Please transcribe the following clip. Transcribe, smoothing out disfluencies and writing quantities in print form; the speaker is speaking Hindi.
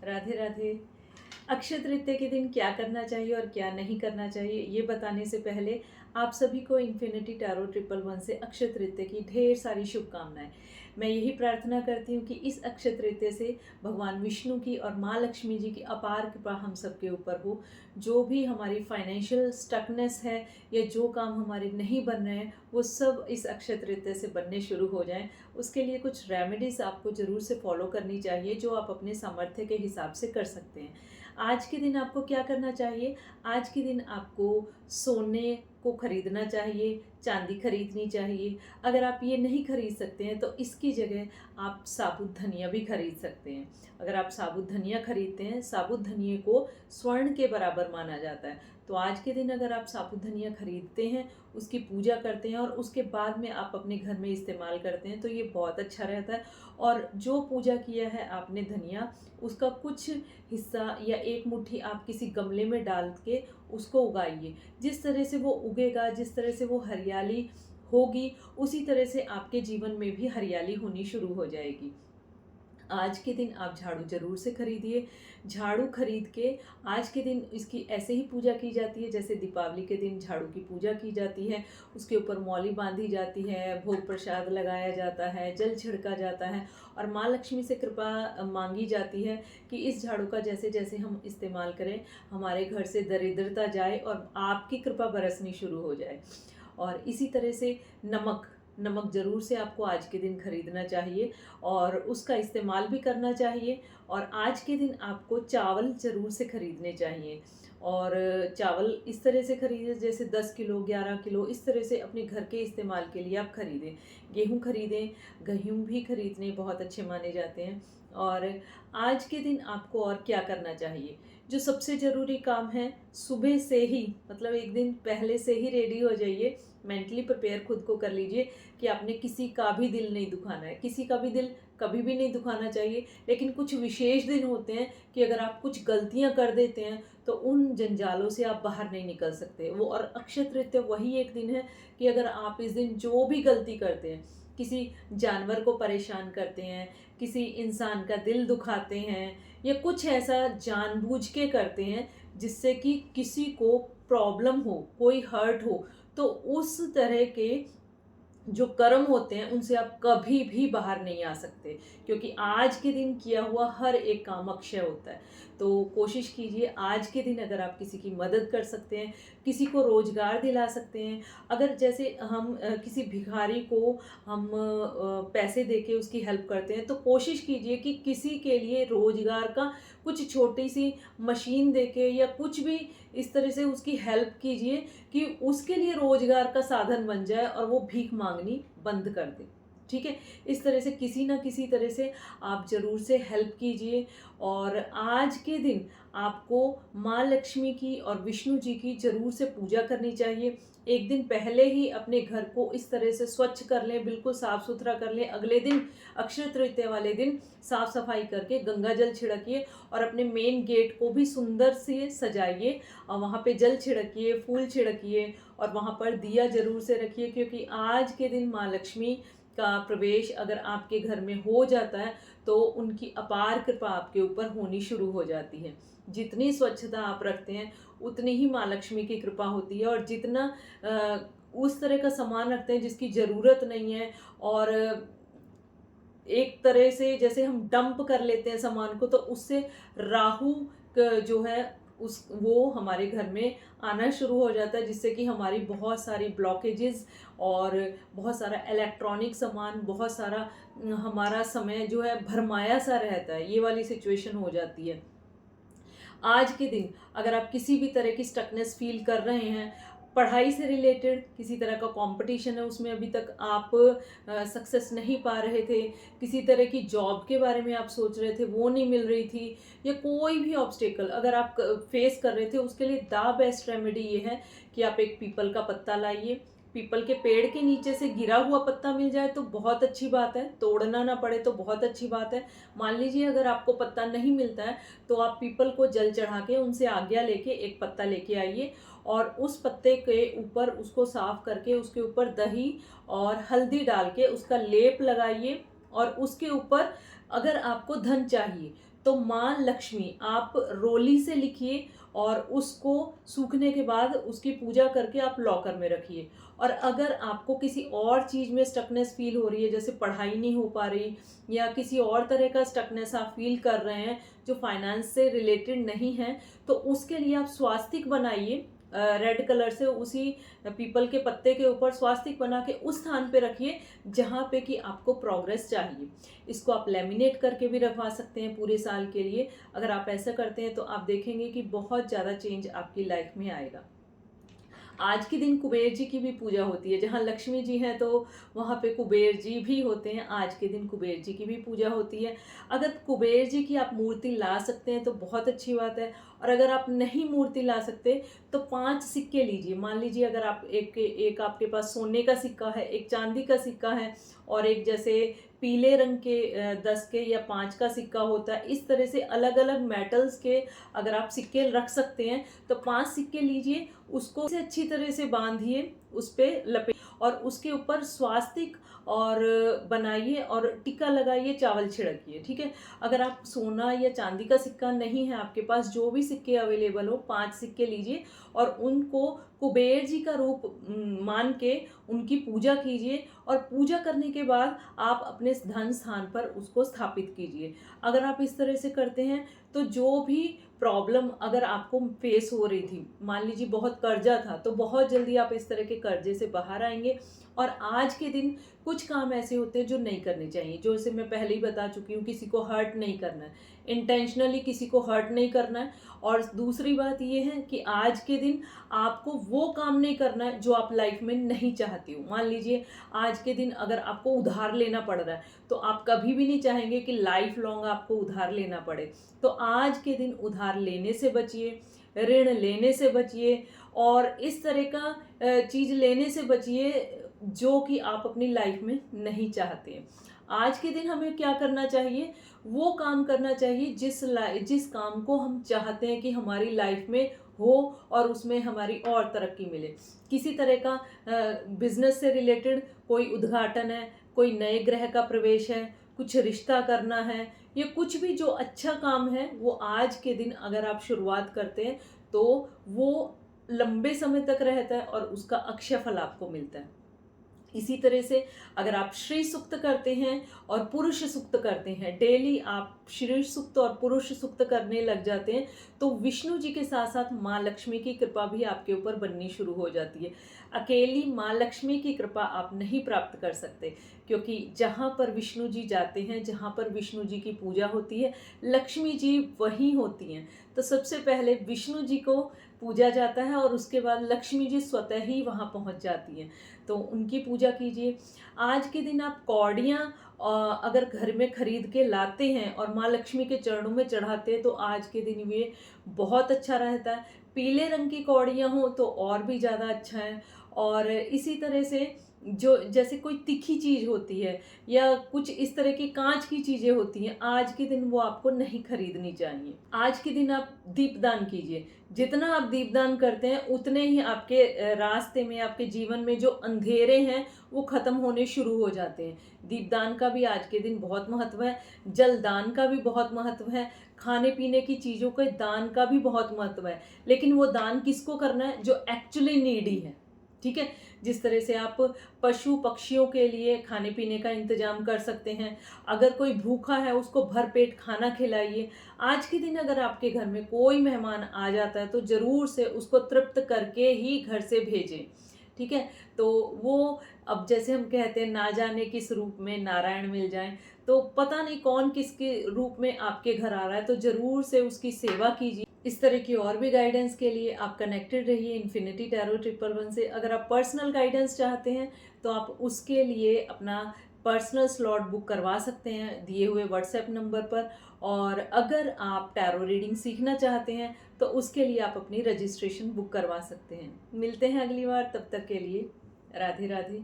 राधे राधे। अक्षय तृतीया के दिन क्या करना चाहिए और क्या नहीं करना चाहिए, ये बताने से पहले आप सभी को इन्फिनिटी टैरो 111 से अक्षय तृतीया की ढेर सारी शुभकामनाएं। मैं यही प्रार्थना करती हूँ कि इस अक्षय तृतीया से भगवान विष्णु की और माँ लक्ष्मी जी की अपार कृपा हम सबके ऊपर हो। जो भी हमारी फाइनेंशियल स्टकनेस है या जो काम हमारे नहीं बन रहे हैं, वो सब इस अक्षय तृतीया से बनने शुरू हो जाएं। उसके लिए कुछ रेमेडीज़ आपको ज़रूर से फॉलो करनी चाहिए, जो आप अपने सामर्थ्य के हिसाब से कर सकते हैं। आज के दिन आपको क्या करना चाहिए? आज के दिन आपको सोने को खरीदना चाहिए, चांदी खरीदनी चाहिए। अगर आप ये नहीं खरीद सकते हैं तो इसकी जगह आप साबुत धनिया भी खरीद सकते हैं। अगर आप साबुत धनिया खरीदते हैं, साबुत धनिया को स्वर्ण के बराबर माना जाता है, तो आज के दिन अगर आप साबुत धनिया खरीदते हैं, उसकी पूजा करते हैं और उसके बाद में आप अपने घर में इस्तेमाल करते हैं, तो ये बहुत अच्छा रहता है। और जो पूजा किया है आपने धनिया, उसका कुछ हिस्सा या एक मुट्ठी आप किसी गमले में डाल के उसको उगाइए। जिस तरह से वो उगेगा, जिस तरह से वो हरियाली होगी, उसी तरह से आपके जीवन में भी हरियाली होनी शुरू हो जाएगी। आज के दिन आप झाड़ू जरूर से खरीदिए। झाड़ू खरीद के आज के दिन इसकी ऐसे ही पूजा की जाती है जैसे दीपावली के दिन झाड़ू की पूजा की जाती है। उसके ऊपर मौली बांधी जाती है, भोग प्रसाद लगाया जाता है, जल छिड़का जाता है और माँ लक्ष्मी से कृपा मांगी जाती है कि इस झाड़ू का जैसे जैसे हम इस्तेमाल करें, हमारे घर से दरिद्रता जाए और आपकी कृपा बरसनी शुरू हो जाए। और इसी तरह से नमक नमक ज़रूर से आपको आज के दिन खरीदना चाहिए और उसका इस्तेमाल भी करना चाहिए। और आज के दिन आपको चावल ज़रूर से खरीदने चाहिए। और चावल इस तरह से खरीदें जैसे 10 किलो 11 किलो, इस तरह से अपने घर के इस्तेमाल के लिए आप खरीदें। गेहूँ खरीदें, गेहूँ भी खरीदने बहुत अच्छे माने जाते हैं। और आज के दिन आपको और क्या करना चाहिए? जो सबसे ज़रूरी काम है, सुबह से ही मतलब एक दिन पहले से ही रेडी हो जाइए, मेंटली प्रिपेयर खुद को कर लीजिए कि आपने किसी का भी दिल नहीं दुखाना है। किसी का भी दिल कभी भी नहीं दुखाना चाहिए, लेकिन कुछ विशेष दिन होते हैं कि अगर आप कुछ गलतियां कर देते हैं तो उन जंजालों से आप बाहर नहीं निकल सकते। वो और अक्षय तृतीया वही एक दिन है कि अगर आप इस दिन जो भी गलती करते हैं, किसी जानवर को परेशान करते हैं, किसी इंसान का दिल दुखाते हैं या कुछ ऐसा जानबूझ के करते हैं जिससे कि किसी को प्रॉब्लम हो, कोई हर्ट हो, तो उस तरह के जो कर्म होते हैं उनसे आप कभी भी बाहर नहीं आ सकते, क्योंकि आज के दिन किया हुआ हर एक काम अक्षय होता है। तो कोशिश कीजिए आज के दिन अगर आप किसी की मदद कर सकते हैं, किसी को रोजगार दिला सकते हैं। अगर जैसे हम किसी भिखारी को हम पैसे देके उसकी हेल्प करते हैं, तो कोशिश कीजिए कि किसी के लिए रोजगार का कुछ छोटी सी मशीन देके या कुछ भी इस तरह से उसकी हेल्प कीजिए कि उसके लिए रोजगार का साधन बन जाए और वो भीख मांगनी बंद कर दे। ठीक है, इस तरह से किसी ना किसी तरह से आप जरूर से हेल्प कीजिए। और आज के दिन आपको माँ लक्ष्मी की और विष्णु जी की जरूर से पूजा करनी चाहिए। एक दिन पहले ही अपने घर को इस तरह से स्वच्छ कर लें, बिल्कुल साफ सुथरा कर लें। अगले दिन अक्षय तृतीया वाले दिन साफ सफाई करके गंगा जल छिड़किए और अपने मेन गेट को भी सुंदर से सजाइए और वहाँ पे जल छिड़किए, फूल छिड़किए और वहाँ पर दिया जरूर से रखिए, क्योंकि आज के दिन माँ लक्ष्मी का प्रवेश अगर आपके घर में हो जाता है तो उनकी अपार कृपा आपके ऊपर होनी शुरू हो जाती है। जितनी स्वच्छता आप रखते हैं उतनी ही माँ लक्ष्मी की कृपा होती है। और जितना उस तरह का सामान रखते हैं जिसकी ज़रूरत नहीं है और एक तरह से जैसे हम डंप कर लेते हैं सामान को, तो उससे राहु जो है उस वो हमारे घर में आना शुरू हो जाता है, जिससे कि हमारी बहुत सारी ब्लॉकेजेस और बहुत सारा इलेक्ट्रॉनिक सामान, बहुत सारा हमारा समय जो है भरमाया सा रहता है। ये वाली सिचुएशन हो जाती है। आज के दिन अगर आप किसी भी तरह की स्टकनेस फील कर रहे हैं, पढ़ाई से रिलेटेड किसी तरह का कंपटीशन है, उसमें अभी तक आप सक्सेस नहीं पा रहे थे, किसी तरह की जॉब के बारे में आप सोच रहे थे वो नहीं मिल रही थी, या कोई भी ऑब्स्टेकल अगर आप फेस कर रहे थे, उसके लिए द बेस्ट रेमेडी ये है कि आप एक पीपल का पत्ता लाइए। पीपल के पेड़ के नीचे से गिरा हुआ पत्ता मिल जाए तो बहुत अच्छी बात है, तोड़ना ना पड़े तो बहुत अच्छी बात है। मान लीजिए अगर आपको पत्ता नहीं मिलता है तो आप पीपल को जल चढ़ा के उनसे आज्ञा लेके एक पत्ता लेके आइए और उस पत्ते के ऊपर उसको साफ करके उसके ऊपर दही और हल्दी डाल के उसका लेप लगाइए। और उसके ऊपर अगर आपको धन चाहिए तो माँ लक्ष्मी आप रोली से लिखिए और उसको सूखने के बाद उसकी पूजा करके आप लॉकर में रखिए। और अगर आपको किसी और चीज़ में स्टकनेस फील हो रही है, जैसे पढ़ाई नहीं हो पा रही या किसी और तरह का स्टकनेस आप फील कर रहे हैं जो फाइनेंस से रिलेटेड नहीं है, तो उसके लिए आप स्वास्तिक बनाइए। रेड कलर से उसी पीपल के पत्ते के ऊपर स्वास्तिक बना के उस स्थान पे रखिए जहाँ पे कि आपको प्रोग्रेस चाहिए। इसको आप लेमिनेट करके भी रखवा सकते हैं पूरे साल के लिए। अगर आप ऐसा करते हैं तो आप देखेंगे कि बहुत ज़्यादा चेंज आपकी लाइफ में आएगा। आज के दिन कुबेर जी की भी पूजा होती है। जहाँ लक्ष्मी जी हैं तो वहाँ पे कुबेर जी भी होते हैं। आज के दिन कुबेर जी की भी पूजा होती है। अगर कुबेर जी की आप मूर्ति ला सकते हैं तो बहुत अच्छी बात है, और अगर आप नहीं मूर्ति ला सकते तो 5 सिक्के लीजिए। मान लीजिए अगर आप एक आपके पास सोने का सिक्का है, एक चांदी का सिक्का है और एक जैसे पीले रंग के 10 के या 5 का सिक्का होता है, इस तरह से अलग अलग मेटल्स के अगर आप सिक्के रख सकते हैं तो 5 सिक्के लीजिए, उसको से अच्छी तरह से बांधिए, उस पर लपेट और उसके ऊपर स्वास्तिक और बनाइए और टिक्का लगाइए, चावल छिड़किए। ठीक है। अगर आप सोना या चांदी का सिक्का नहीं है आपके पास, जो भी सिक्के अवेलेबल हो 5 सिक्के लीजिए और उनको कुबेर जी का रूप मान के उनकी पूजा कीजिए। और पूजा करने के बाद आप अपने धन स्थान पर उसको स्थापित कीजिए। अगर आप इस तरह से करते हैं तो जो भी प्रॉब्लम अगर आपको फेस हो रही थी, मान लीजिए बहुत कर्जा था, तो बहुत जल्दी आप इस तरह के कर्जे से बाहर आएंगे। और आज के दिन कुछ काम ऐसे होते हैं जो नहीं करने चाहिए, जो इसे मैं पहले ही बता चुकी हूँ। किसी को हर्ट नहीं करना है, इंटेंशनली किसी को हर्ट नहीं करना है। और दूसरी बात ये है कि आज के दिन आपको वो काम नहीं करना है जो आप लाइफ में नहीं चाहती हो। मान लीजिए आज के दिन अगर आपको उधार लेना पड़ रहा है तो आप कभी भी नहीं चाहेंगे कि लाइफ लॉन्ग आपको उधार लेना पड़े। तो आज के दिन उधार लेने से बचिए, ऋण लेने से बचिए और इस तरह का चीज़ लेने से बचिए जो कि आप अपनी लाइफ में नहीं चाहते। आज के दिन हमें क्या करना चाहिए, वो काम करना चाहिए जिस काम को हम चाहते हैं कि हमारी लाइफ में हो और उसमें हमारी और तरक्की मिले। किसी तरह का बिजनेस से रिलेटेड कोई उद्घाटन है, कोई नए ग्रह का प्रवेश है, कुछ रिश्ता करना है, या कुछ भी जो अच्छा काम है वो आज के दिन अगर आप शुरुआत करते हैं तो वो लंबे समय तक रहता है और उसका अक्षय फल आपको मिलता है। इसी तरह से अगर आप श्री सूक्त करते हैं और पुरुष सूक्त करते हैं, डेली आप श्री सूक्त और पुरुष सूक्त करने लग जाते हैं, तो विष्णु जी के साथ साथ माँ लक्ष्मी की कृपा भी आपके ऊपर बननी शुरू हो जाती है। अकेली माँ लक्ष्मी की कृपा आप नहीं प्राप्त कर सकते, क्योंकि जहाँ पर विष्णु जी जाते हैं, जहाँ पर विष्णु जी की पूजा होती है, लक्ष्मी जी वहीं होती हैं। तो सबसे पहले विष्णु जी को पूजा जाता है और उसके बाद लक्ष्मी जी स्वतः ही वहाँ पहुँच जाती हैं, तो उनकी पूजा कीजिए। आज के दिन आप कौड़ियाँ अगर घर में खरीद के लाते हैं और माँ लक्ष्मी के चरणों में चढ़ाते हैं तो आज के दिन ये बहुत अच्छा रहता है। पीले रंग की कौड़ियाँ हों तो और भी ज़्यादा अच्छा है। और इसी तरह से जो जैसे कोई तीखी चीज़ होती है या कुछ इस तरह की कांच की चीज़ें होती हैं, आज के दिन वो आपको नहीं खरीदनी चाहिए। आज के दिन आप दीपदान कीजिए। जितना आप दीपदान करते हैं उतने ही आपके रास्ते में, आपके जीवन में जो अंधेरे हैं वो खत्म होने शुरू हो जाते हैं। दीपदान का भी आज के दिन बहुत महत्व है, जलदान का भी बहुत महत्व है, खाने पीने की चीज़ों के दान का भी बहुत महत्व है। लेकिन वो दान किसको करना है, जो एक्चुअली नीडी है। ठीक है। जिस तरह से आप पशु पक्षियों के लिए खाने पीने का इंतजाम कर सकते हैं, अगर कोई भूखा है उसको भरपेट खाना खिलाइए। आज के दिन अगर आपके घर में कोई मेहमान आ जाता है तो ज़रूर से उसको तृप्त करके ही घर से भेजें। ठीक है। तो वो अब जैसे हम कहते हैं ना जाने किस रूप में नारायण मिल जाएं, तो पता नहीं कौन किसके रूप में आपके घर आ रहा है, तो ज़रूर से उसकी सेवा कीजिए। इस तरह की और भी गाइडेंस के लिए आप कनेक्टेड रहिए इन्फिनिटी टैरो 111 से। अगर आप पर्सनल गाइडेंस चाहते हैं तो आप उसके लिए अपना पर्सनल स्लॉट बुक करवा सकते हैं दिए हुए व्हाट्सएप नंबर पर। और अगर आप टैरो रीडिंग सीखना चाहते हैं तो उसके लिए आप अपनी रजिस्ट्रेशन बुक करवा सकते हैं। मिलते हैं अगली बार, तब तक के लिए राधे राधे।